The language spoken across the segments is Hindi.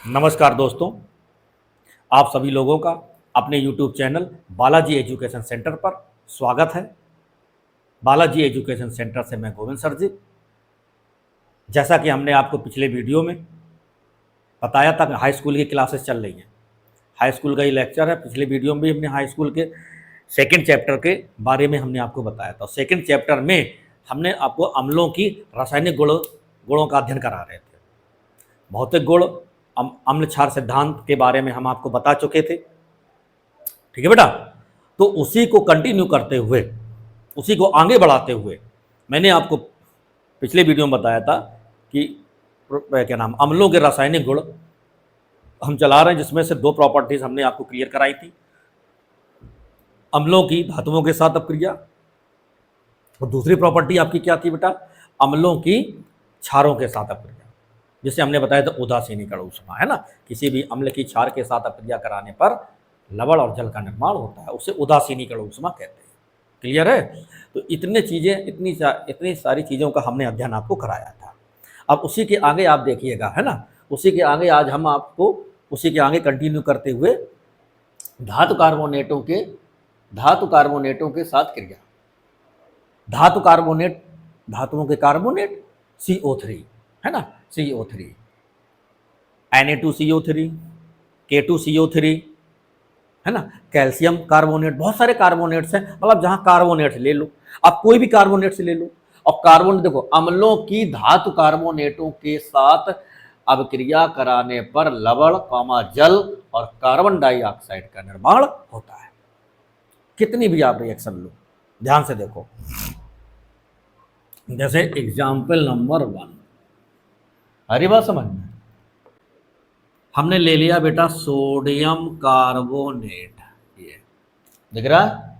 नमस्कार दोस्तों, आप सभी लोगों का अपने YouTube channel Balaji education centre पर स्वागत है। बालाजी एजुकेशन सेंटर से मैं गोविंद सर जी। जैसा कि हमने आपको पिछले वीडियो में बताया था कि हाई स्कूल की क्लासेस चल रही हैं। हाई स्कूल का ये लेक्चर है। पिछले वीडियो में भी हमने हाई स्कूल के सेकेंड चैप्टर के बारे में हमने आपको बताया था। सेकेंड चैप्टर में हमने आपको अम्लों की रासायनिक गुणों का अध्ययन करा रहे थे। भौतिक गुण, अम्ल क्षार सिद्धांत के बारे में हम आपको बता चुके थे। ठीक है बेटा, तो उसी को कंटिन्यू करते हुए, उसी को आगे बढ़ाते हुए मैंने आपको पिछले वीडियो में बताया था कि क्या नाम अम्लों के रासायनिक गुण हम चला रहे हैं, जिसमें से दो प्रॉपर्टीज हमने आपको क्लियर कराई थी। अम्लों की धातुओं के साथ अपक्रिया, और दूसरी प्रॉपर्टी आपकी क्या थी बेटा? अम्लों की क्षारों के साथ अपक्रिया, जिसे हमने बताया था उदासीनीकरण ऊष्मा, है ना। किसी भी अम्ल की क्षार के साथ अपक्रिया कराने पर लवण और जल का निर्माण होता है, उसे उदासीनीकरण ऊष्मा कहते हैं। क्लियर है? तो इतनी चीज़ें, इतनी सारी चीज़ों का हमने अध्ययन आपको कराया था। अब उसी के आगे आप देखिएगा, है ना, उसी के आगे आज हम आपको उसी के आगे कंटिन्यू करते हुए धातु कार्बोनेटों के साथ क्रिया। धातु कार्बोनेट, धातुओं के कार्बोनेट CO3, है ना, CO3, Na2CO3, K2CO3, है ना, कैल्शियम कार्बोनेट, बहुत सारे कार्बोनेट्स हैं। मतलब जहां कार्बोनेट्स ले लो, आप कोई भी कार्बोनेट्स ले लो। और कार्बन देखो, अम्लों की धातु कार्बोनेटों के साथ अभिक्रिया कराने पर लवण, जल और कार्बन डाइऑक्साइड का निर्माण होता है। कितनी भी आप रिएक्शन लो, ध्यान से देखो। जैसे एग्जाम्पल नंबर 1, हरी बात समझ में, हमने ले लिया बेटा सोडियम कार्बोनेट। ये दिख रहा है,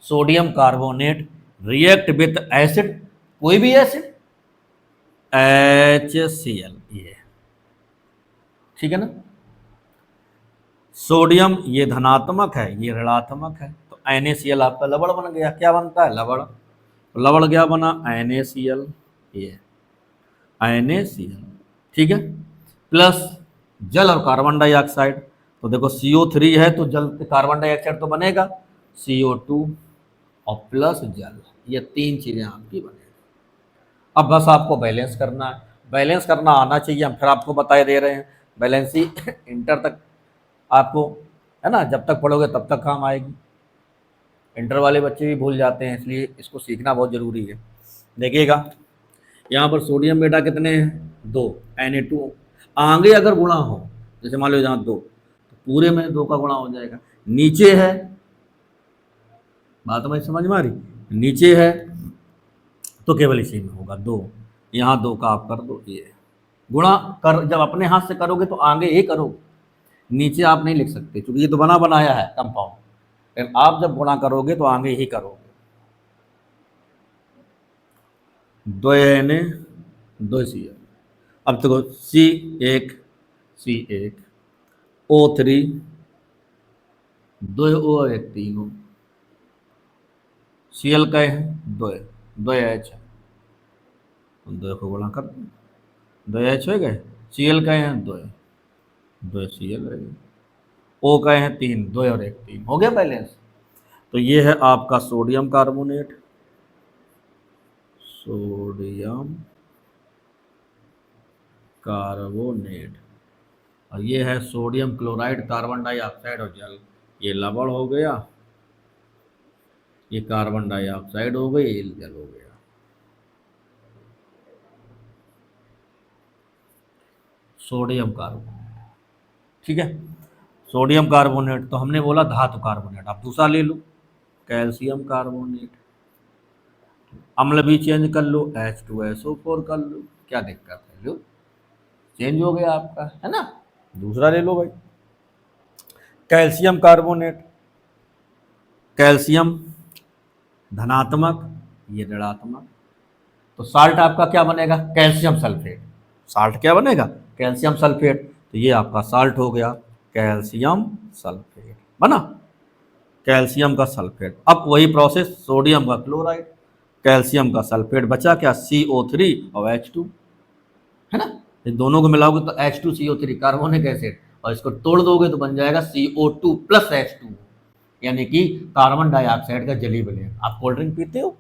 sodium carbonate react with acid, कोई भी एसिड, HCl, ये ठीक है ना। सोडियम ये धनात्मक है, ये ऋणात्मक है, तो NaCl आपका लवण बन गया। क्या बनता है? लवण। लवण क्या बना? NaCl, ये NaCl, ठीक है, प्लस जल और कार्बन डाइऑक्साइड। तो देखो CO3 है तो जल, कार्बन डाइऑक्साइड तो बनेगा, CO2 और प्लस जल, ये तीन चीजें आपकी बनेगी। अब बस आपको बैलेंस करना है, बैलेंस करना आना चाहिए। हम फिर आपको बताए दे रहे हैं, बैलेंस ही इंटर तक आपको, है ना, जब तक पढ़ोगे तब तक काम आएगी। इंटर वाले बच्चे भी भूल जाते हैं, इसलिए इसको सीखना बहुत ज़रूरी है। देखिएगा यहाँ पर सोडियम बेटा कितने हैं? 2, Na2। आगे अगर गुणा हो, जैसे मान लो यहाँ 2, तो पूरे में 2 का गुणा हो जाएगा। नीचे है, बात हमें समझ में आ रही, नीचे है तो केवल इसी में होगा 2, यहाँ 2 का आप कर दो। ये गुणा कर, जब अपने हाथ से करोगे तो आगे ही करोगे, नीचे आप नहीं लिख सकते, क्योंकि ये तो बना बनाया है कंपाउंड। लेकिन आप जब गुणा करोगे तो आगे ही करोगे। 2 Na 2 Cl। अब देखो C1 O3 2 O और 1 3 O, Cl का है 2 H, 2 को गुणा कर दो, 2 H हो गए। Cl का है 2 Cl रह गए। O का है 3, 2 और 1 3, हो गया बैलेंस। तो ये है आपका सोडियम कार्बोनेट, सोडियम कार्बोनेट, और ये है सोडियम क्लोराइड, कार्बन डाइऑक्साइड और जल। ये लवण हो गया, ये कार्बन डाइऑक्साइड हो गई, ये जल हो गया। सोडियम कार्बोनेट, ठीक है, सोडियम कार्बोनेट। तो हमने बोला धातु कार्बोनेट। आप दूसरा ले लो, कैल्शियम कार्बोनेट। अम्ल भी चेंज कर लो, H2SO4 कर लो, क्या दिक्कत है? लो, चेंज हो गया आपका, है ना। दूसरा ले लो भाई, कैल्शियम कार्बोनेट। कैल्शियम धनात्मक, ये ऋणात्मक, तो साल्ट आपका क्या बनेगा? Calcium sulphate. साल्ट क्या बनेगा? Calcium sulphate. तो ये आपका साल्ट हो गया, कैल्शियम सल्फेट बना, कैल्शियम का सल्फेट। अब वही प्रोसेस, सोडियम का क्लोराइड, कैल्शियम का सल्फेट बचा क्या? CO3 और H2, है ना। इन दोनों को मिलाओगे तो H2CO3 कार्बोनिक एसिड, और इसको तोड़ दोगे तो बन जाएगा CO2 प्लस H2, यानी कि कार्बन डाइऑक्साइड का जली विलयन। आप कोल्ड ड्रिंक पीते हो,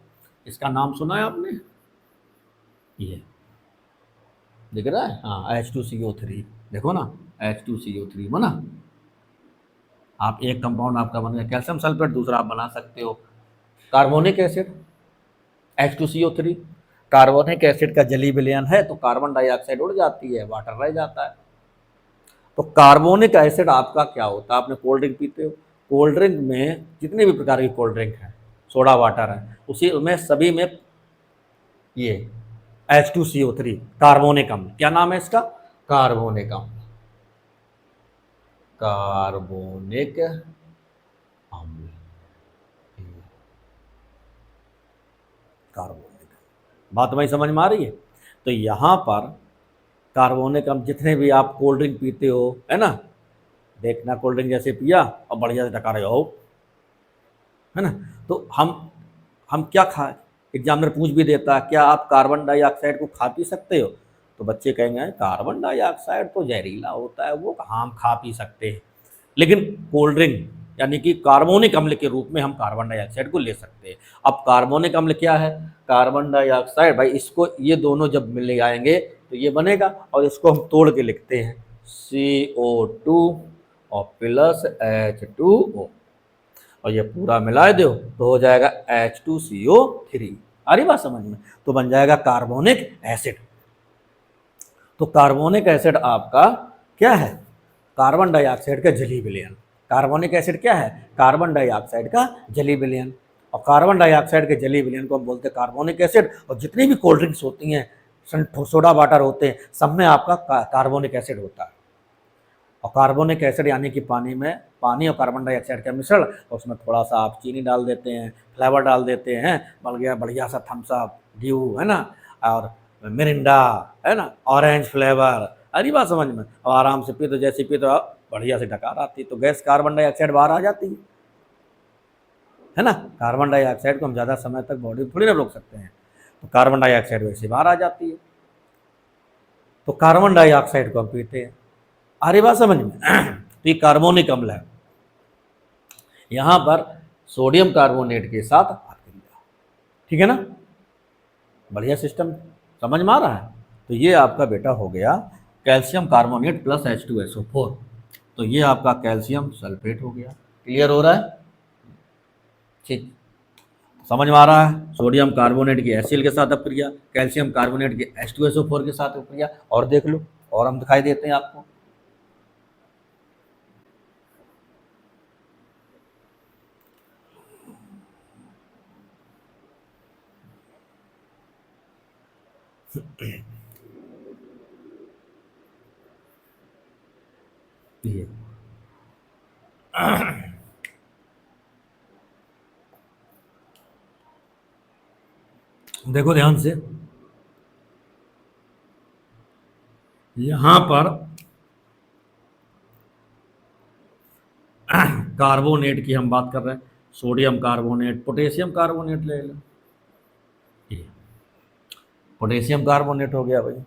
इसका नाम सुना है आपने? ये दिख रहा है, हाँ H2CO3, देखो ना H2CO3 बना। आप एक कंपाउंड आपका बन गया कैल्शियम सल्फेट, दूसरा आप बना सकते हो carbonic acid H2CO3। Carbonic acid का जली विलयन है तो कार्बन डाइऑक्साइड उड़ जाती है, वाटर रह जाता है। तो कार्बोनिक एसिड आपका क्या होता है? आपने कोल्ड ड्रिंक पीते हो, कोल्ड ड्रिंक में जितने भी प्रकार की कोल्ड ड्रिंक है, सोडा वाटर है, उसी में सभी में ये H2CO3 कार्बोनिक अम्ल, क्या नाम है इसका? कार्बोनिक अम्ल, कार्बोनिक अम्ल, कार्बोनिक। बात वही समझ में आ रही है? तो यहाँ पर कार्बोनिक अम्ल, जितने भी आप कोल्ड ड्रिंक पीते हो, है ना, देखना कोल्ड ड्रिंक जैसे पिया और बढ़िया से टका रहे हो, है ना, तो हम क्या खा, एग्जामिनर पूछ भी देता है क्या आप कार्बन डाइऑक्साइड को खा पी सकते हो? तो बच्चे कहेंगे कार्बन डाइऑक्साइड तो जहरीला होता है, वो कहाँ हम खा पी सकते हैं। लेकिन कोल्ड ड्रिंक यानी कि कार्बोनिक अम्ल के रूप में हम कार्बन डाइऑक्साइड को ले सकते हैं। अब कार्बोनिक अम्ल क्या है? कार्बन डाइऑक्साइड, भाई इसको ये दोनों जब मिल जाएंगे तो ये बनेगा, और इसको हम तोड़ के लिखते हैं CO2 और प्लस H2O, और ये पूरा मिला दो तो हो जाएगा H2CO3। आ रही बात समझ में? तो बन जाएगा कार्बोनिक एसिड। तो कार्बोनिक एसिड आपका क्या है? कार्बन डाइऑक्साइड का जली विलयन। कार्बोनिक एसिड क्या है? कार्बन डाइऑक्साइड का जली विलयन, और कार्बन डाइऑक्साइड के जली विलयन को हम बोलते हैं कार्बोनिक एसिड। और जितनी भी कोल्ड ड्रिंक्स होती हैं, सोडा वाटर होते हैं, सब में आपका कार्बोनिक एसिड होता है। और कार्बोनिक एसिड यानी कि पानी और कार्बन डाइऑक्साइड का मिश्रण, और उसमें थोड़ा सा आप चीनी डाल देते हैं, फ्लेवर डाल देते हैं, बन गया बढ़िया सा थम्स अप, ड्यू, है ना, और मिरिंडा, है ना, ऑरेंज फ्लेवर। अरे बात समझ में? और आराम से पी, तो जैसे पी तो बढ़िया से डकार आती है, तो गैस कार्बन डाइऑक्साइड बाहर आ जाती है ना। कार्बन डाइऑक्साइड को हम ज़्यादा समय तक बॉडी में थोड़ी ना रोक सकते हैं, तो कार्बन डाइऑक्साइड वैसे बाहर आ जाती है, तो कार्बन डाइऑक्साइड को हम पीते हैं। अरे बात समझ में? तो ये कार्बोनिक अम्ल है। यहाँ पर सोडियम कार्बोनेट के साथ अक्रिया, ठीक है ना, बढ़िया सिस्टम समझ में आ रहा है। तो ये आपका बेटा हो गया कैल्शियम कार्बोनेट प्लस H2SO4, तो ये आपका कैल्शियम सल्फेट हो गया। क्लियर हो रहा है? ठीक, समझ में आ रहा है? सोडियम कार्बोनेट की HCl के साथ अपक्रिया, कैल्शियम कार्बोनेट की H2SO4 के साथ अपक्रिया। और देख लो, और हम दिखाई देते हैं आपको। ये देखो ध्यान से, यहां पर कार्बोनेट की हम बात कर रहे हैं, सोडियम कार्बोनेट, पोटेशियम कार्बोनेट ले लो, ये पोटेशियम कार्बोनेट हो गया भाई।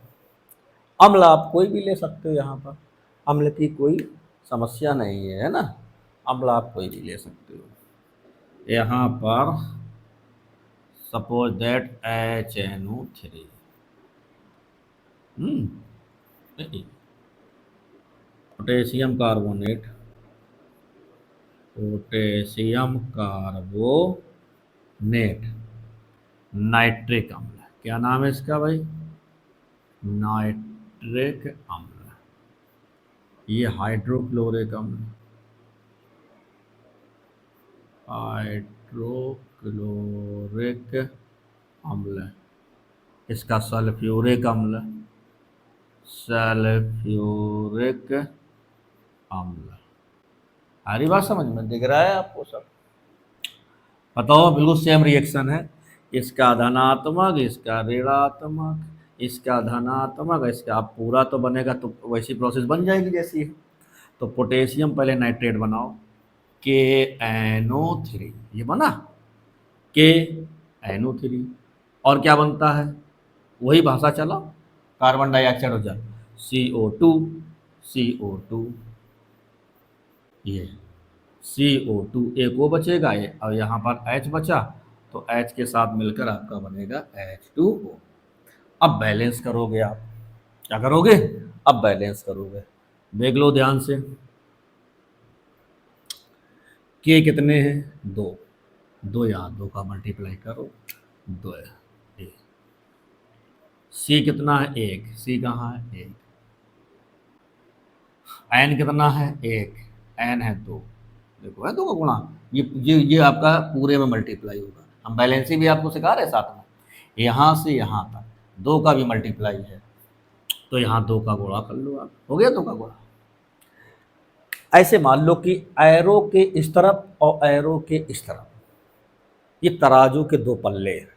अम्ल आप कोई भी ले सकते हो, यहाँ पर अम्ल की कोई समस्या नहीं है, है ना, अम्ल आप कोई भी ले सकते हो। यहाँ पर suppose that HNO3, potassium carbonate, potassium carbonate, nitric अम्ल, क्या नाम है इसका भाई? नाइट्रिक अम्ल। ये हाइड्रोक्लोरिक अम्ल, हाइड्रोक्लोरिक अम्ल, इसका सल्फ्यूरिक अम्ल, सल्फ्यूरिक अम्ल। सारी बात समझ में दिख रहा है आपको सब? बताओ, बिल्कुल सेम रिएक्शन है, इसका धनात्मक, इसका ऋणात्मक, इसका धनात्मक, इसका आप पूरा तो बनेगा तो वैसी प्रोसेस बन जाएगी जैसी है। तो पोटेशियम पहले नाइट्रेट बनाओ, KNO3, ये बना KNO3, और क्या बनता है? वही भाषा चला, कार्बन डाइऑक्साइड हो जाए, CO2, CO2, ये CO2 एक वो बचेगा ये, और यहाँ पर H बचा, तो H के साथ मिलकर आपका बनेगा H2O। अब बैलेंस करोगे आप, क्या करोगे? अब बैलेंस करोगे। देख लो ध्यान से, के कितने हैं? दो, दो यहाँ दो का मल्टीप्लाई करो, दो है। सी कितना है? एक। सी कहाँ है? एक। एन कितना है? एक। एन है दो। देखो है दो का गुणा, ये आपका पूरे में मल्टीप्लाई होगा। हम बैलेंसिंग भी आपको सिखा रहे हैं साथ में, यहाँ से यहाँ तक दो का भी मल्टीप्लाई है, तो यहाँ दो का गुणा कर लो आप, हो गया दो का गुणा। ऐसे मान लो कि एरो के इस तरफ और एरो के इस तरफ ये तराजू के दो पल्ले हैं,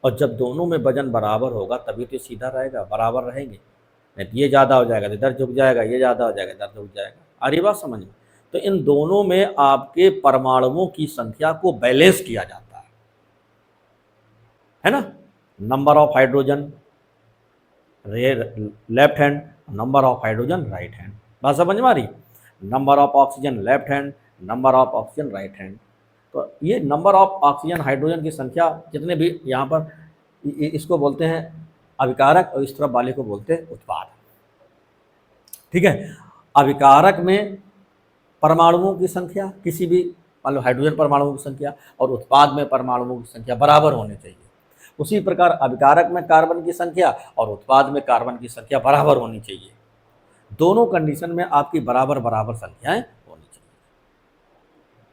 और जब दोनों में वजन बराबर होगा तभी तो सीधा रहेगा, बराबर रहेंगे। नहीं तो ये ज़्यादा हो जाएगा तो इधर झुक जाएगा, ये ज़्यादा हो जाएगा इधर झुक जाएगा। आ रही बात समझ में? तो इन दोनों में आपके परमाणुओं की संख्या को बैलेंस किया जाता है ना। Number of hydrogen left hand, number of hydrogen right hand. बात समझ में आ रही? Number of oxygen left hand, number of oxygen right hand. तो ये नंबर ऑफ ऑक्सीजन हाइड्रोजन की संख्या जितने भी यहाँ पर इसको बोलते हैं अभिकारक, और इस तरफ वाले को बोलते हैं उत्पाद। ठीक है, अभिकारक में परमाणुओं की संख्या किसी भी मान लो हाइड्रोजन परमाणुओं की संख्या और उत्पाद में परमाणुओं की संख्या बराबर होनी चाहिए। उसी प्रकार अभिकारक में कार्बन की संख्या और उत्पाद में कार्बन की संख्या बराबर होनी चाहिए। दोनों कंडीशन में आपकी बराबर बराबर संख्याएं होनी चाहिए।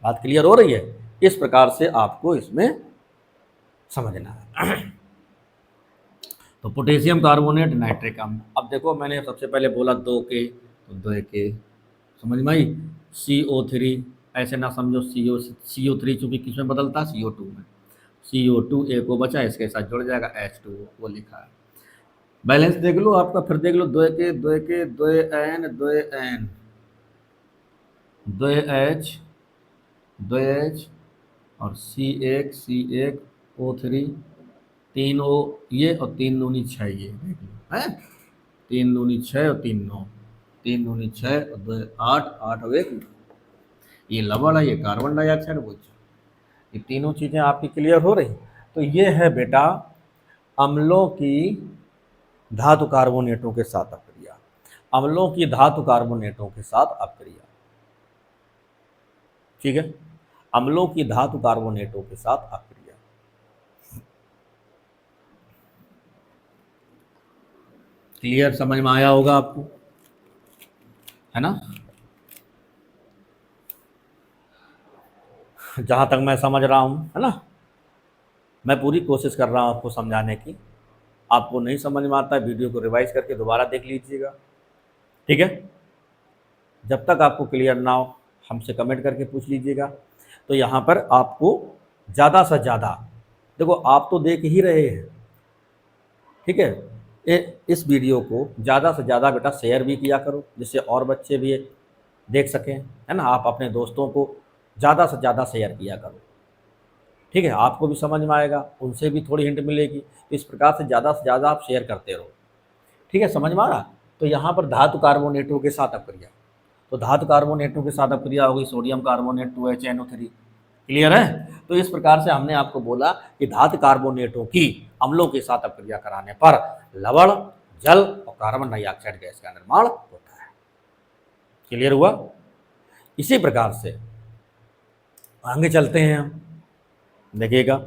बात क्लियर हो रही है? इस प्रकार से आपको इसमें समझना है। तो पोटेशियम कार्बोनेट नाइट्रिक अम्ल, अब देखो मैंने सबसे पहले बोला दो के, तो दो के समझ में आई। CO3, ऐसे ना समझो CO3 चूंकि किस में बदलता है? CO2 में। CO2 एक को बचा, इसके साथ जुड़ जाएगा H2O, वो लिखा है। बैलेंस देख लो आपका, फिर देख लो दो के दो के दो एन दो एन दो एच दो एच और C1 तीन ओ ये और तीन दूनी छः, ये देख लो है, तीन दूनी छः और तीन नौ, तीन दूनी छः और दो आठ, आठ और एक, ये लवण है, ये कार्बन डाइऑक्साइड बोल, ये तीनों चीज़ें आपकी क्लियर हो रही। तो ये है बेटा अम्लों की धातु कार्बोनेटों के साथ अपक्रिया, अम्लों की धातु कार्बोनेटों के साथ अपक्रिया। ठीक है, अम्लों की धातु कार्बोनेटों के साथ अपक्रिया। क्लियर, समझ में आया होगा आपको, है ना? जहाँ तक मैं समझ रहा हूँ, है ना, मैं पूरी कोशिश कर रहा हूँ आपको समझाने की। आपको नहीं समझ में आता है, वीडियो को रिवाइज करके दोबारा देख लीजिएगा। ठीक है, जब तक आपको क्लियर ना हो हमसे कमेंट करके पूछ लीजिएगा। तो यहाँ पर आपको ज़्यादा से ज़्यादा, देखो आप तो देख ही रहे हैं, ठीक है, इस वीडियो को ज़्यादा से ज़्यादा बेटा शेयर भी किया करो, जिससे और बच्चे भी देख सकें, है ना। आप अपने दोस्तों को ज़्यादा से ज़्यादा शेयर किया करो, ठीक है, आपको भी समझ में आएगा, उनसे भी थोड़ी हिंट मिलेगी। तो इस प्रकार से ज़्यादा आप शेयर करते रहो, ठीक है, समझ में आ रहा? तो यहाँ पर धातु कार्बोनेटों के साथ अपक्रिया, तो धातु कार्बोनेटों के साथ अपक्रिया होगी सोडियम कार्बोनेट 2HNO3। क्लियर है? तो इस प्रकार से हमने आपको बोला कि धातु कार्बोनेटों की अम्लों के साथ अपक्रिया कराने पर लवण, जल और कार्बन डाइऑक्साइड गैस का निर्माण होता है। क्लियर हुआ? इसी प्रकार से आगे चलते हैं हम, देखिएगा।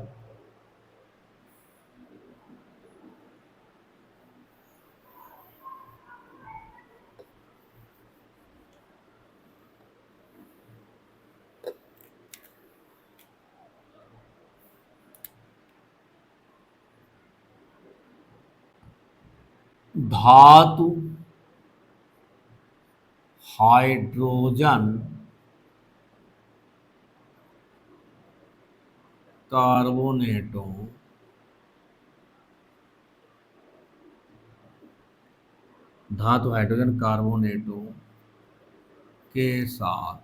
धातु हाइड्रोजन कार्बोनेटों धातु हाइड्रोजन कार्बोनेटों के साथ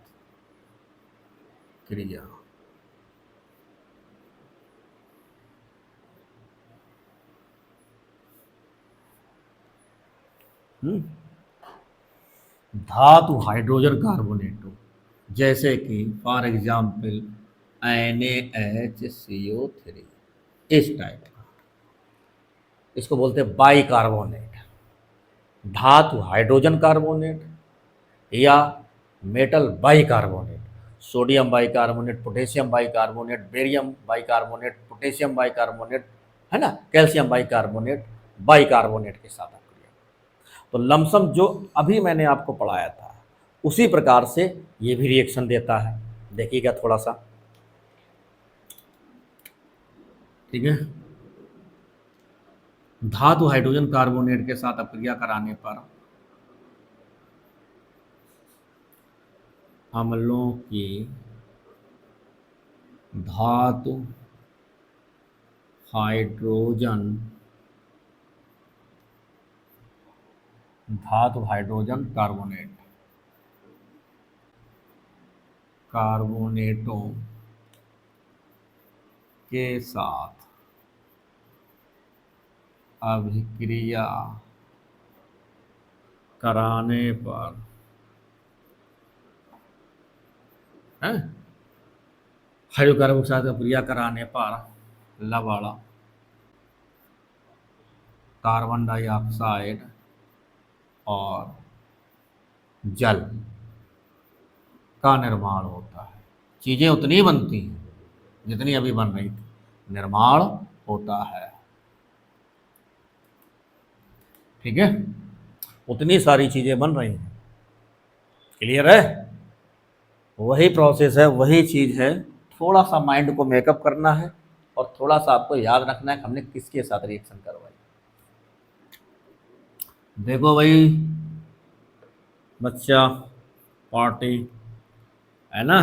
क्रिया, हम्म, धातु हाइड्रोजन कार्बोनेट हो, जैसे कि फॉर एग्जाम्पल NaHCO3, इस टाइप का, इसको बोलते हैं बाई कार्बोनेट। धातु हाइड्रोजन कार्बोनेट या metal by carbonate, sodium by carbonate, potassium by carbonate, barium by carbonate, potassium by carbonate, है ना, calcium by carbonate, by carbonate के साथ अपक्रिया। तो लमसम जो अभी मैंने आपको पढ़ाया था उसी प्रकार से ये भी रिएक्शन देता है। देखिएगा थोड़ा सा, ठीक है। धातु हाइड्रोजन कार्बोनेट के साथ अपक्रिया कराने पर अम्लों की धातु हाइड्रोजन कार्बोनेट कार्बोनेटों के साथ अभिक्रिया कराने पर हाइड्रोकार्बन के साथ अभिक्रिया कराने पर लवण, कार्बन डाइऑक्साइड और जल का निर्माण होता है। चीजें उतनी बनती हैं जितनी अभी बन रही थी, निर्माण होता है, ठीक है। उतनी सारी चीजें बन रही हैं, क्लियर है। वही प्रोसेस है, वही चीज है, थोड़ा सा माइंड को मेकअप करना है और थोड़ा सा आपको याद रखना है कि हमने किसके साथ रिएक्शन करवाई। देखो भाई बच्चा, पार्टी, है ना।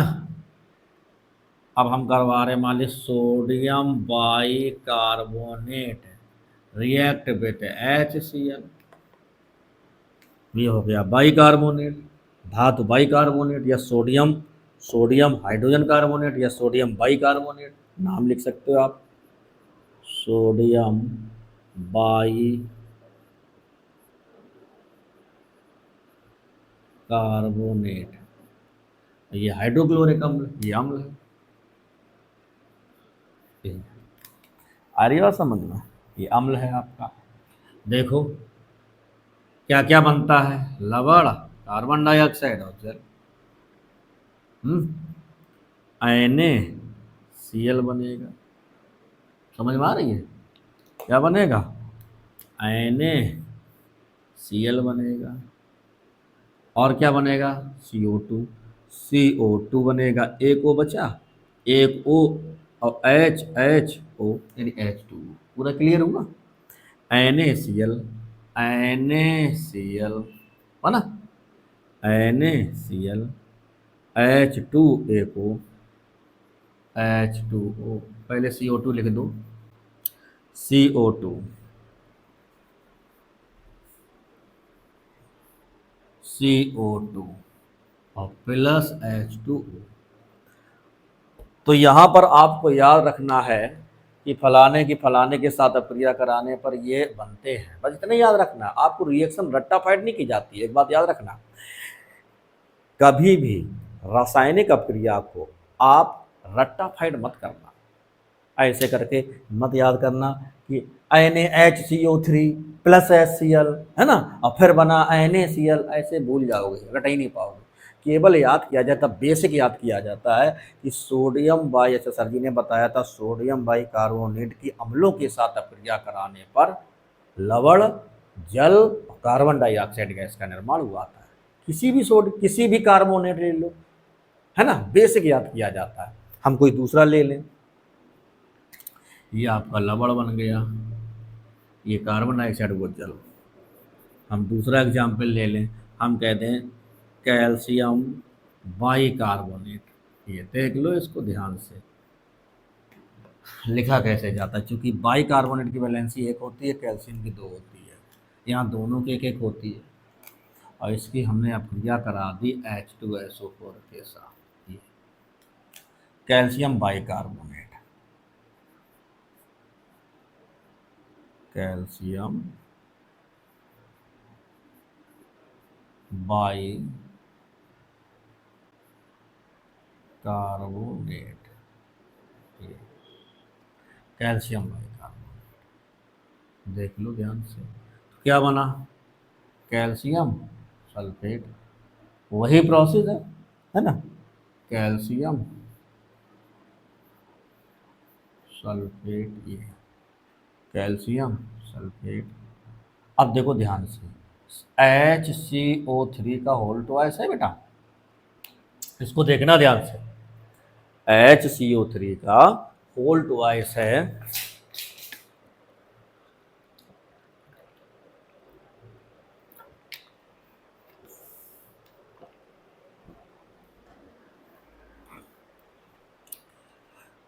अब हम करवा रहे मान ली sodium bicarbonate react with HCl, ये हो गया बाई कार्बोनेट, धातु बाई कार्बोनेट या सोडियम सोडियम हाइड्रोजन कार्बोनेट या सोडियम बाई कार्बोनेट, नाम लिख सकते हो आप, सोडियम बाई कार्बोनेट, ये हाइड्रोक्लोरिक अम्ल, ये अम्ल है। आ रही बात समझ में, ये अम्ल है आपका। देखो क्या क्या बनता है, लवण, कार्बन डाइऑक्साइड और जल। NaCl बनेगा, समझ में आ रही है, क्या बनेगा, NaCl बनेगा। और क्या बनेगा, CO2 बनेगा, एक O बचा, एक O और HO यानी H2O, पूरा क्लियर हुआ। NaCl बना, NaCl H2 H2O, पहले CO2 लिख दो, CO2 और प्लस H2O। तो यहाँ पर आपको याद रखना है कि फलाने के साथ अपक्रिया कराने पर ये बनते हैं, बस इतना याद रखना। आपको रिएक्शन रट्टा फाइट नहीं की जाती है, एक बात याद रखना, कभी भी रासायनिक अपक्रिया को आप रट्टा फाइट मत करना, ऐसे करके मत याद करना कि NaHCO3 प्लस HCl, है ना, और फिर बना NaCl, ऐसे भूल जाओगे, रट ही नहीं पाओगे। केवल याद किया जाता, बेसिक याद किया जाता है कि सोडियम बाई, अच्छा सर जी ने बताया था, सोडियम बाई कार्बोनेट की अम्लों के साथ अपक्रिया कराने पर लवण, जल, कार्बन डाइऑक्साइड गैस का निर्माण हुआ था। किसी भी कार्बोनेट ले लो, है ना, बेसिक याद किया जाता है। हम कोई दूसरा ले लें, ये आपका लवण बन गया, ये कार्बन डाइऑक्साइड वो जल। हम दूसरा एग्जाम्पल ले लें, हम कहते हैं कैल्शियम बाई कार्बोनेट, ये देख लो इसको ध्यान से लिखा कैसे जाता है, क्योंकि बाई कार्बोनेट की वैलेंसी एक होती है, कैल्शियम की दो होती है, यहाँ दोनों की एक एक होती है, और इसकी हमने अपक्रिया करा दी H2SO4 के साथ, ये calcium by carbonate, calcium by carbonate, calcium by carbonate, देख लो ध्यान से। तो क्या बना? कैल्शियम सल्फेट, वही प्रोसेस है ना? कैल्शियम सल्फेट, ये कैल्शियम सल्फेट। अब देखो ध्यान से, HCO3 का होल ट्वाइस है बेटा, इसको देखना ध्यान से। HCO3 का होल ट्वाइस है,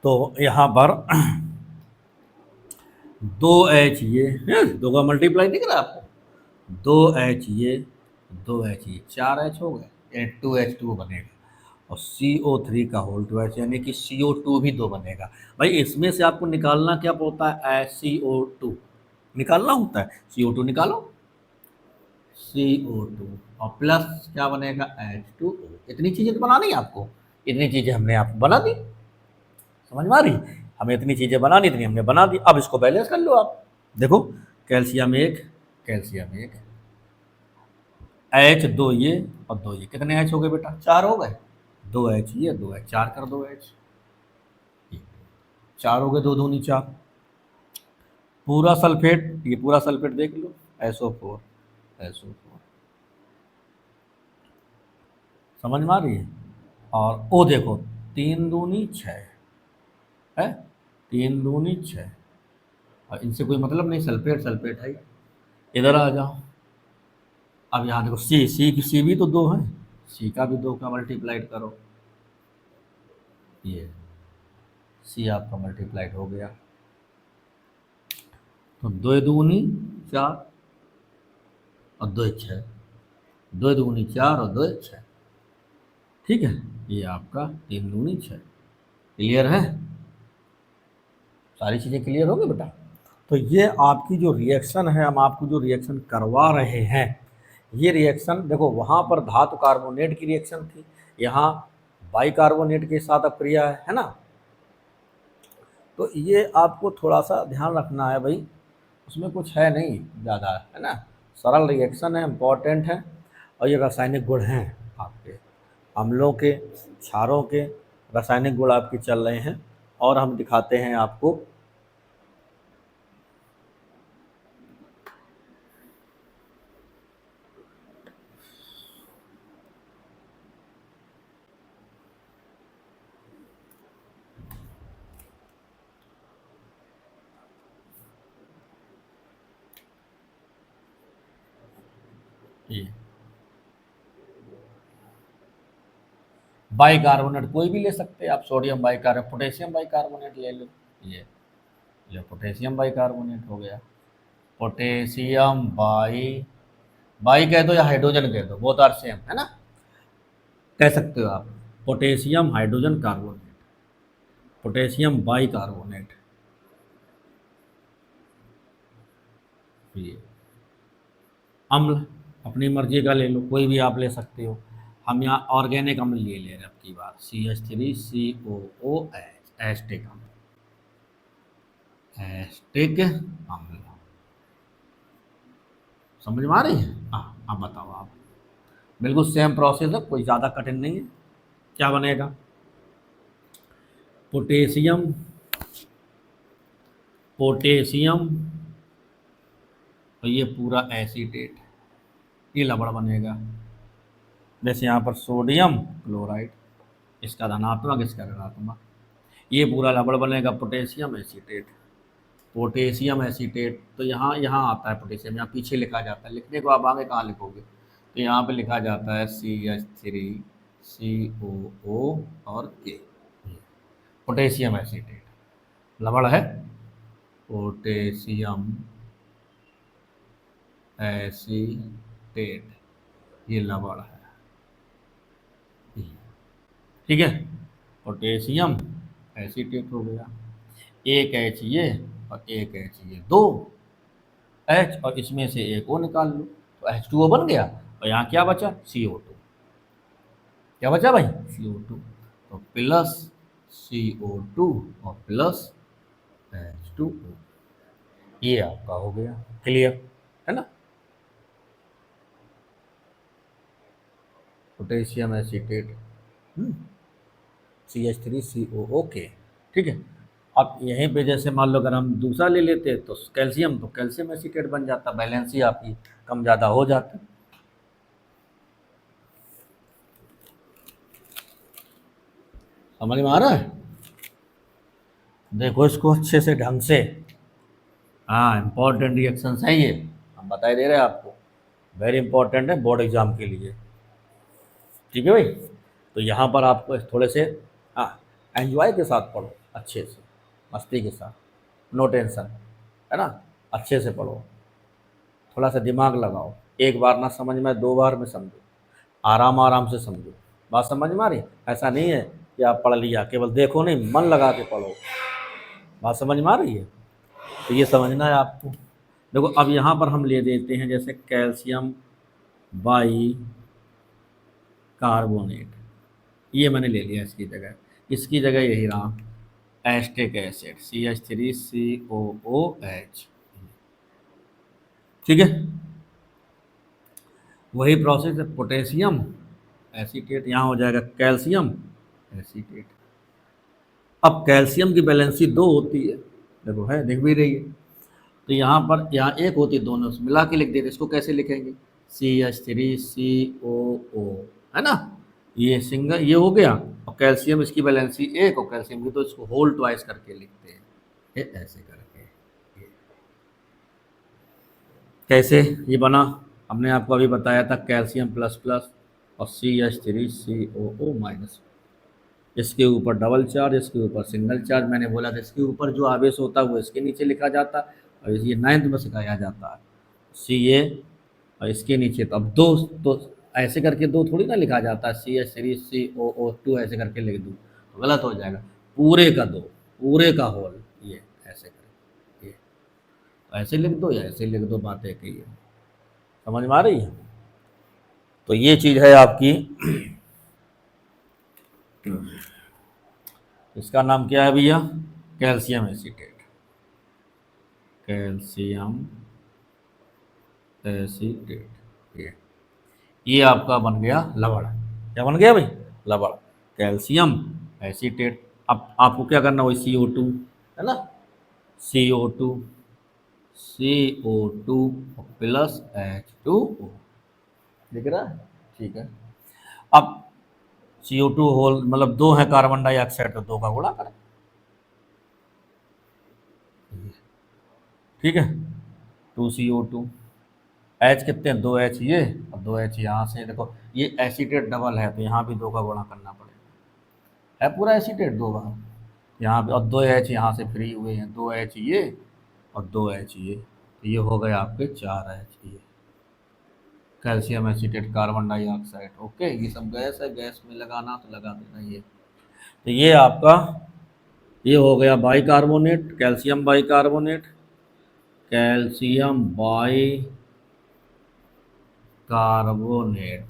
तो यहां पर 2H, ये दो का मल्टीप्लाई दिख रहा है आपको? 2H ये, 2H ये, 4H हो गए, H2H2 बनेगा। और CO3 का होल ट्वाइस यानी कि CO2 भी 2 बनेगा। भाई इसमें से आपको निकालना क्या होता है? CO2 निकालना होता है, CO2 निकालो, CO2 और प्लस क्या बनेगा? H2O। इतनी चीजें तो बनानी है आपको, इतनी चीजें हमने आपको बना दी, समझ में आ रही? हमें इतनी चीजें बनानी, इतनी हमने बना दी। अब इसको बैलेंस कर लो आप, देखो कैल्शियम एक, कैल्शियम एक, H2 ये और 2 ये, कितने H हो गए बेटा? 4 हो गए। 2H ये, 2H, 4 कर दो H, 4 हो गए, 2 दूनी 4। पूरा सल्फेट, ये पूरा सल्फेट देख लो, SO4, SO4, समझ में आ रही है? और ओ देखो, 3 दूनी 6 है, 3 दूनी 6, और इनसे कोई मतलब नहीं, सल्फेट सल्फेट है। इधर आ जाओ, अब यहाँ देखो सी भी तो 2 है, सी का भी 2 का मल्टीप्लाइड करो, ये सी आपका मल्टीप्लाइड हो गया, तो 2 दूनी 4 और 2 6, 2 दूनी 4 और 2 6, ठीक है? ये आपका 3 दूनी 6। क्लियर है? सारी चीज़ें क्लियर हो गई बेटा? तो ये आपकी जो रिएक्शन है, हम आपको जो रिएक्शन करवा रहे हैं, ये रिएक्शन देखो, वहाँ पर धातु कार्बोनेट की रिएक्शन थी, यहाँ बाइकार्बोनेट के साथ अक्रिया है ना? तो ये आपको थोड़ा सा ध्यान रखना है भाई, उसमें कुछ है नहीं ज़्यादा, है ना? सरल रिएक्शन है, इम्पॉर्टेंट है, और ये रासायनिक गुण हैं आपके, अम्लों के, क्षारों के रासायनिक गुण आपके चल रहे हैं, और हम दिखाते हैं आपको। ये बाइकार्बोनेट कोई भी ले सकते हैं आप, सोडियम बाइकार्बोनेट, पोटेशियम बाइकार्बोनेट ले लो, ये पोटेशियम बाइकार्बोनेट हो गया। पोटेशियम बाई कह दो या हाइड्रोजन कह दो, बोथ आर सेम, है ना? कह सकते हो आप potassium hydrogen carbonate, potassium bicarbonate, ये अम्ल अपनी मर्जी का ले लो, कोई भी आप ले सकते हो। हम यहाँ ऑर्गेनिक अम्ल ले ले रहे हैं अब की बार, CH3COOH, एस्टिक अम्ल, एस्टिक अम्ल, समझ में आ रही है? हाँ, अब बताओ आप, बिल्कुल सेम प्रोसेस है, कोई ज़्यादा कठिन नहीं है। क्या बनेगा? पोटेशियम, पोटेशियम, और ये पूरा एसीटेट, ये लवण बनेगा। जैसे यहाँ पर सोडियम क्लोराइड, इसका धनात्मक, इसका ऋणात्मक, ये पूरा लवण बनेगा पोटेशियम एसीटेट, पोटेशियम एसीटेट। तो यहाँ यहाँ आता है पोटेशियम, यहाँ पीछे लिखा जाता है, लिखने को आप आगे कहाँ लिखोगे? तो यहाँ पे लिखा जाता है CH3COO और K, पोटेशियम एसीटेट लवण है, पोटेशियम एसीटेट, ये लवण है, ठीक है? पोटेशियम एसीटेट हो गया, एक H ये और एक H ये, 2 H, और इसमें से एक O निकाल लो, तो H2O बन गया, और यहाँ क्या बचा, CO2, क्या बचा भाई, CO2, तो प्लस CO2 और प्लस H2O, ये आपका हो गया क्लियर, है ना। पोटेशियम एसीटेट CH3CO, ओके, ठीक है। अब यहीं पे जैसे मान लो अगर हम दूसरा ले लेते तो कैल्शियम, तो कैल्शियम एसीटेट बन जाता, बैलेंस ही आपकी कम ज़्यादा हो जाता। समझ में आ रहा है, देखो इसको अच्छे से ढंग से। हाँ, इम्पोर्टेंट रिएक्शंस है ये, हम बता ही दे रहे हैं आपको, वेरी इंपॉर्टेंट है बोर्ड एग्जाम के लिए, ठीक है भाई। तो यहाँ पर आपको थोड़े से हाँ एंजॉय के साथ पढ़ो, अच्छे से मस्ती के साथ, नो टेंशन, है ना, अच्छे से पढ़ो, थोड़ा सा दिमाग लगाओ, एक बार ना समझ में, दो बार में समझो, आराम आराम से समझो, बात समझ में आ रही। ऐसा नहीं है कि आप पढ़ लिया, केवल देखो नहीं, मन लगा के पढ़ो, बात समझ में आ रही है। तो ये समझना है आपको। देखो अब यहाँ पर हम ले देते हैं जैसे कैल्शियम बाई कार्बोनेट, ये मैंने ले लिया इसकी जगह, इसकी जगह यही रहा एस्टिक एसिड CH3COOH, ठीक है। वही प्रोसेस है, पोटेशियम एसीटेट, यहाँ हो जाएगा कैल्शियम एसीटेट। अब कैल्शियम की बैलेंसी 2 होती है, देखो है, दिख भी रही है, तो यहाँ पर यहाँ एक होती है, दोनों से मिला के लिख देते, इसको कैसे लिखेंगे, CH3COO, है ना, ये सिंगल ये हो गया, और कैल्शियम इसकी बैलेंसी 1 और कैल्शियम की, तो इसको होल ट्वाइस करके लिखते हैं, ये ऐसे करके, ये कैसे ये बना, हमने आपको अभी बताया था, कैल्शियम प्लस प्लस और CH3COO माइनस, इसके ऊपर डबल चार्ज, इसके ऊपर सिंगल चार्ज, मैंने बोला था इसके ऊपर जो आवेश होता है वो इसके नीचे लिखा जाता है, और ये 9th में सिखाया जाता है CA, और इसके नीचे तो अब दो, तो ऐसे करके दो थोड़ी ना लिखा जाता है, CH3COO2 ऐसे करके लिख दूँ तो गलत हो जाएगा, पूरे का दो, पूरे का होल, ये ऐसे करके, ये तो ऐसे लिख दो या ऐसे लिख दो, बात एक ही है, समझ में आ रही है। तो ये चीज़ है आपकी, इसका नाम क्या है भैया, कैल्शियम एसीटेट, कैल्शियम एसीटेट, ये आपका बन गया लवण, क्या बन गया भाई, लवण, कैल्शियम एसीटेट। अब आपको क्या करना, वही CO2, है ना, CO2, CO2 प्लस H2O, दिख रहा है, ठीक है। अब CO2 होल मतलब 2 है कार्बन डाइऑक्साइड, तो 2 का गुणा करें, ठीक है, 2CO2, H कितने हैं, 2H ये और 2H यहाँ से, देखो ये एसीटेट डबल है तो यहाँ भी 2 का गुणा करना पड़ेगा, है पूरा एसीटेट 2 बार यहाँ पे, और 2H यहाँ से फ्री हुए हैं, 2H ये और 2H ये, तो ये हो गए आपके 4H ये, calcium acetate carbon dioxide, okay. ये सब गैस है, गैस में लगाना तो लगा देना ये, तो ये आपका ये हो गया by carbonate, calcium by carbonate, calcium by carbonate,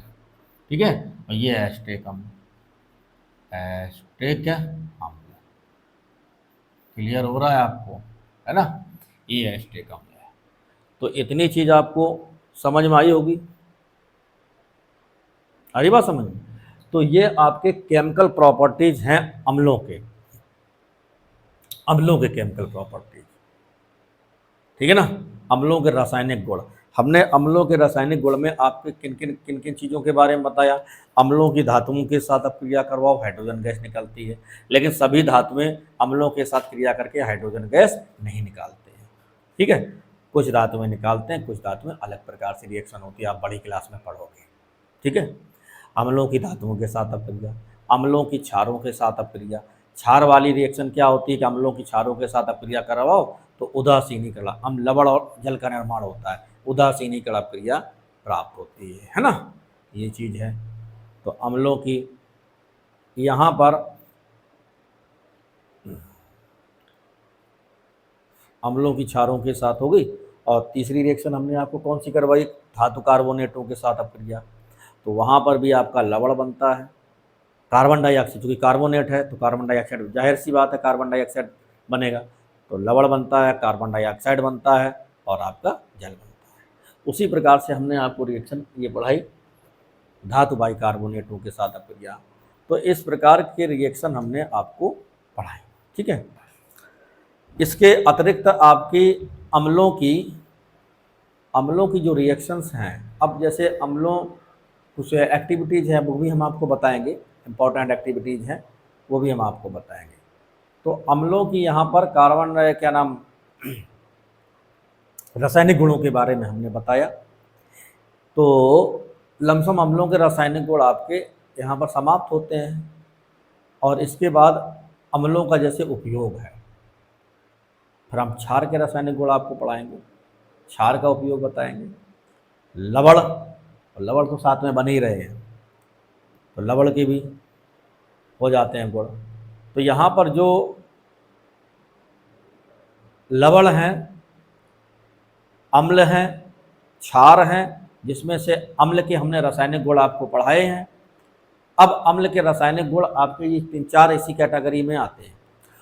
ठीक है, और ये एस्टेक अम्ल, एस्टेक अम्ल, क्लियर हो रहा है आपको, है ना, ये एस्टेक अम्ल है। तो इतनी चीज़ आपको समझ में आई होगी, आ रही बात समझ में। तो ये आपके केमिकल प्रॉपर्टीज हैं अम्लों के, अम्लों के केमिकल प्रॉपर्टीज, ठीक है ना, अम्लों के रासायनिक गुण। हमने अम्लों के रासायनिक गुण में आपके किन किन चीज़ों के बारे में बताया, अम्लों की धातुओं के साथ अब क्रिया करवाओ, हाइड्रोजन गैस निकलती है, लेकिन सभी धातुएं अम्लों के साथ क्रिया करके हाइड्रोजन गैस नहीं निकालते हैं, ठीक है, कुछ धातुएं निकालते हैं, कुछ धातुएं अलग प्रकार से रिएक्शन होती है, आप बड़ी क्लास में पढ़ोगे, ठीक है। अम्लों की धातुओं के साथ अपक्रिया, अम्लों की क्षारों के साथ अपक्रिया, क्षार वाली रिएक्शन क्या होती है कि अम्लों की क्षारों के साथ अपक्रिया करवाओ तो उदासीनीकरण, अम्ल लवण और जल का निर्माण होता है, उदासीनीकरण अपक्रिया प्राप्त होती है ना, ये चीज़ है। तो अम्लों की यहाँ पर अम्लों की क्षारों के साथ हो गई, और तीसरी रिएक्शन हमने आपको कौन सी करवाई, धातु कार्बोनेटों के साथ अपक्रिया, तो वहाँ पर भी आपका लवण बनता है, कार्बन डाइऑक्साइड, चूँकि कार्बोनेट है तो कार्बन डाइऑक्साइड, जाहिर सी बात है कार्बन डाइऑक्साइड बनेगा, तो लवण बनता है, कार्बन डाइऑक्साइड बनता है और आपका जल बनता है। उसी प्रकार से हमने आपको रिएक्शन ये पढ़ाई धातु बाइकार्बोनेटों के साथ अपक्रिया। तो इस प्रकार के रिएक्शन हमने आपको पढ़ाए, ठीक है। इसके अतिरिक्त आपकी अम्लों की जो रिएक्शंस हैं, अब जैसे अम्लों कुछ एक्टिविटीज़ हैं वो भी हम आपको बताएंगे, इम्पॉर्टेंट एक्टिविटीज़ हैं वो भी हम आपको बताएंगे। तो अम्लों की यहाँ पर कार्बन क्या नाम रासायनिक गुणों के बारे में हमने बताया। तो लमसम अम्लों के रासायनिक गुण आपके यहाँ पर समाप्त होते हैं और इसके बाद अम्लों का जैसे उपयोग है, फिर हम क्षार के रासायनिक गुण आपको पढ़ाएंगे, क्षार का उपयोग बताएंगे, लवण, लवण तो साथ में बने ही रहे हैं तो लवण के भी हो जाते हैं गुण। तो यहाँ पर जो लवण हैं, अम्ल हैं, क्षार हैं, जिसमें से अम्ल के हमने रासायनिक गुण आपको पढ़ाए हैं। अब अम्ल के रासायनिक गुण आपके ये 3-4 इसी कैटेगरी में आते हैं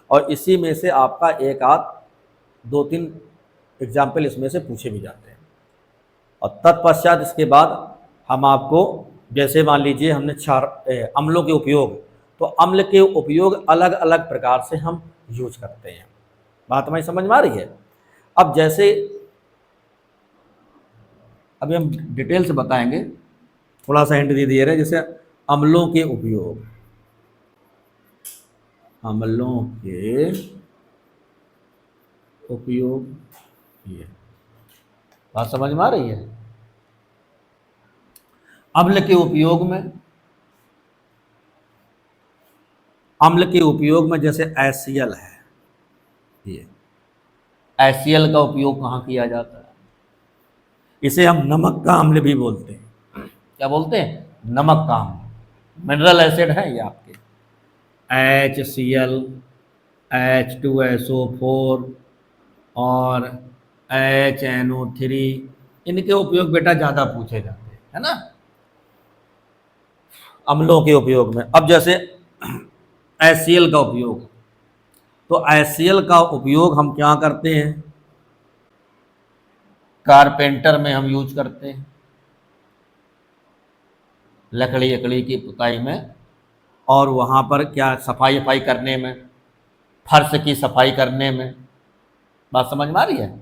और इसी में से आपका एक आध 2-3 एग्जाम्पल इसमें से पूछे भी जाते हैं। और तत्पश्चात इसके बाद हम आपको, जैसे मान लीजिए हमने अम्लों के उपयोग, तो अम्ल के उपयोग अलग अलग प्रकार से हम यूज करते हैं। बात हमें समझ में आ रही है। अब जैसे अभी हम डिटेल से बताएंगे, थोड़ा सा हिंट दे दिए रहे, जैसे अम्लों के उपयोग, अम्लों के उपयोग, ये बात समझ में आ रही है। अम्ल के उपयोग में, अम्ल के उपयोग में जैसे HCl है, ये HCl का उपयोग कहाँ किया जाता है, इसे हम नमक का अम्ल भी बोलते हैं। क्या बोलते हैं? नमक का अम्ल। मिनरल एसिड है ये आपके, HCl, H2SO4 और HNO3, इनके उपयोग बेटा ज़्यादा पूछे जाते हैं, है ना, अम्लों के उपयोग में। अब जैसे HCl का उपयोग, तो HCl का उपयोग हम क्या करते हैं, कारपेंटर में हम यूज करते हैं, लकड़ी की पुताई में, और वहाँ पर क्या सफाई करने में, फर्श की सफाई करने में। बात समझ में आ रही है।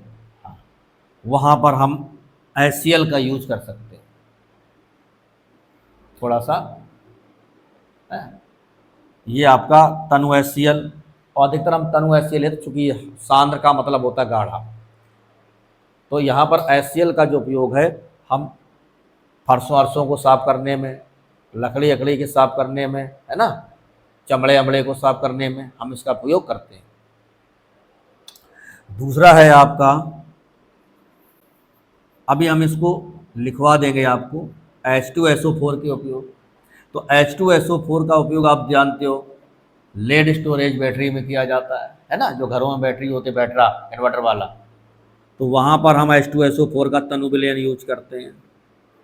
वहाँ पर हम HCl का यूज कर सकते हैं, थोड़ा सा है। ये आपका तनु HCl, और अधिकतर हम तनु HCl है, चूँकि सांद्र का मतलब होता है गाढ़ा, तो यहाँ पर HCl का जो उपयोग है, हम फर्शों को साफ करने में, लकड़ी के साफ करने में, है ना, चमड़े को साफ करने में हम इसका उपयोग करते हैं। दूसरा है आपका, अभी हम इसको लिखवा देंगे आपको, H2SO4 के उपयोग। तो H2SO4 का उपयोग आप जानते हो, लेड स्टोरेज बैटरी में किया जाता है ना, जो घरों में बैटरी होते, बैटरा इन्वर्टर वाला, तो वहाँ पर हम H2SO4 का तनु विलयन यूज करते हैं,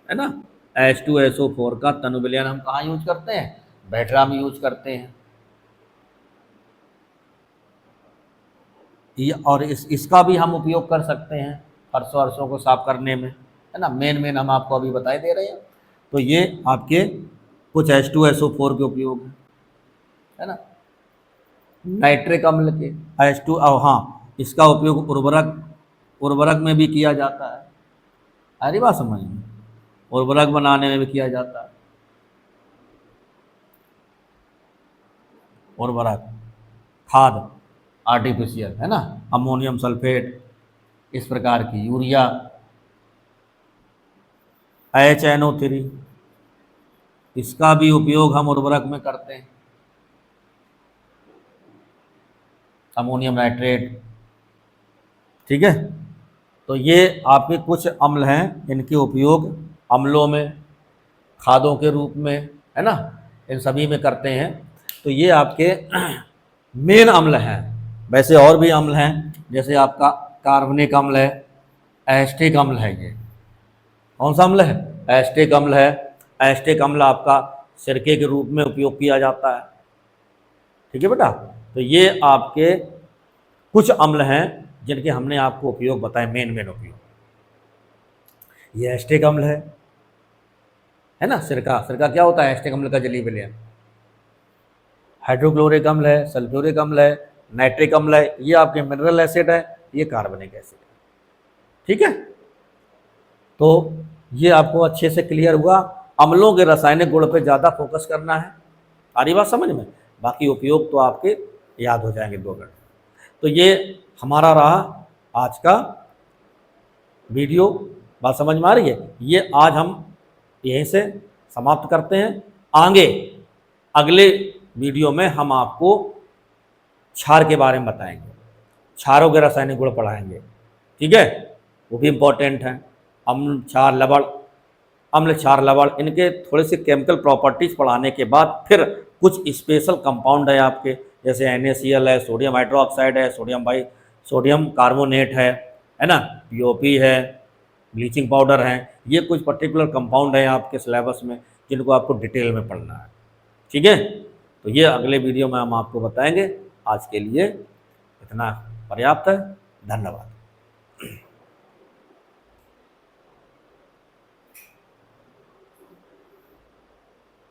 है ना। H2SO4 का तनु विलयन हम कहाँ यूज करते हैं, बैटरा में यूज करते हैं। और इसका भी हम उपयोग कर सकते हैं फर्शों को साफ करने में, है ना। मेन हम आपको अभी बताए दे रहे हैं। तो ये आपके कुछ H2SO4 के उपयोग हैं, है ना। नाइट्रिक अम्ल के H2, हाँ, इसका उपयोग उर्वरक में भी किया जाता है। अरे बात समझ में, उर्वरक बनाने में भी किया जाता है, उर्वरक, खाद, आर्टिफिशियल, है ना, अमोनियम सल्फेट, इस प्रकार की, यूरिया, HNO3, इसका भी उपयोग हम उर्वरक में करते हैं, अमोनियम नाइट्रेट, ठीक है। तो ये आपके कुछ अम्ल हैं, इनके उपयोग अम्लों में, खादों के रूप में, है ना, इन सभी में करते हैं। तो ये आपके मेन अम्ल हैं। वैसे और भी अम्ल हैं, जैसे आपका कार्बनिक अम्ल है एस्टिक अम्ल है ये। कौन सा अम्ल है? एस्टिक अम्ल है। एस्टिक अम्ल आपका सिरके के रूप में उपयोग किया जाता है। ठीक है बेटा, तो ये आपके कुछ अम्ल हैं जिनके हमने आपको उपयोग बताए, मेन उपयोग। ये एस्टिक अम्ल है ना। सिरका, सिरका क्या होता है? एस्टिक अम्ल का जलीय विलयन। हाइड्रोक्लोरिक अम्ल है, सल्फ्यूरिक अम्ल है, नाइट्रिक अम्ल है, ये आपके मिनरल एसिड है, ये कार्बनिक एसिड है। ठीक है, तो ये आपको अच्छे से क्लियर हुआ। अम्लों के रासायनिक गुण पे ज़्यादा फोकस करना है। आ रही बात समझ में? बाकी उपयोग तो आपके याद हो जाएंगे 2 मिनट। तो ये हमारा रहा आज का वीडियो। बात समझ में आ रही है? ये आज हम यहीं से समाप्त करते हैं। आगे अगले वीडियो में हम आपको क्षार के बारे में बताएंगे, क्षारों के रासायनिक गुण पढ़ाएंगे। ठीक है, वो भी इम्पोर्टेंट है। अम्ल, क्षार, लवण, अम्ल, क्षार, लवण, इनके थोड़े से केमिकल प्रॉपर्टीज पढ़ाने के बाद फिर कुछ स्पेशल कंपाउंड है आपके, जैसे NaCl है, सोडियम हाइड्रोक्साइड है, सोडियम कार्बोनेट है ना, POP है, ब्लीचिंग पाउडर है। ये कुछ पर्टिकुलर कंपाउंड है आपके सिलेबस में जिनको आपको डिटेल में पढ़ना है। ठीक है, तो ये अगले वीडियो में हम आपको बताएंगे। आज के लिए इतना पर्याप्त है। धन्यवाद।